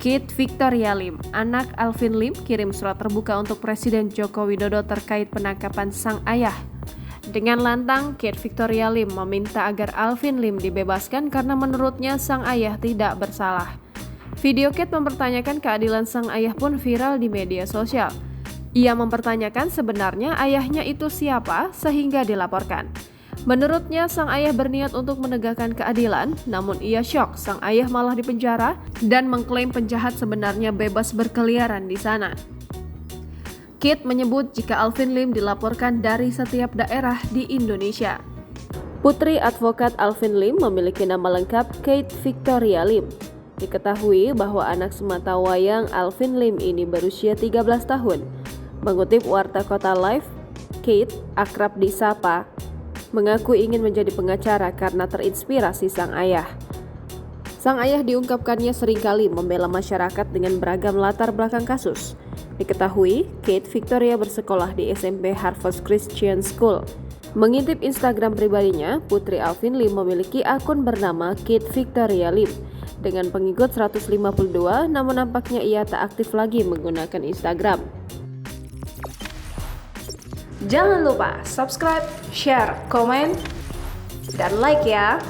Kate Victoria Lim, anak Alvin Lim, kirim surat terbuka untuk Presiden Joko Widodo terkait penangkapan sang ayah. Dengan lantang, Kate Victoria Lim meminta agar Alvin Lim dibebaskan karena menurutnya sang ayah tidak bersalah. Video Kate mempertanyakan keadilan sang ayah pun viral di media sosial. Ia mempertanyakan sebenarnya ayahnya itu siapa sehingga dilaporkan. Menurutnya, sang ayah berniat untuk menegakkan keadilan, namun ia syok sang ayah malah dipenjara dan mengklaim penjahat sebenarnya bebas berkeliaran di sana. Kate menyebut jika Alvin Lim dilaporkan dari setiap daerah di Indonesia. Putri advokat Alvin Lim memiliki nama lengkap Kate Victoria Lim. Diketahui bahwa anak sematawayang Alvin Lim ini berusia 13 tahun. Mengutip Warta Kota Live, Kate, akrab disapa, mengaku ingin menjadi pengacara karena terinspirasi sang ayah. Sang ayah diungkapkannya seringkali membela masyarakat dengan beragam latar belakang kasus. Diketahui, Kate Victoria bersekolah di SMP Harvest Christian School. Mengintip Instagram pribadinya, Putri Alvin Lim memiliki akun bernama Kate Victoria Lim dengan pengikut 152, namun nampaknya ia tak aktif lagi menggunakan Instagram. Jangan lupa subscribe, share, komen, dan like ya!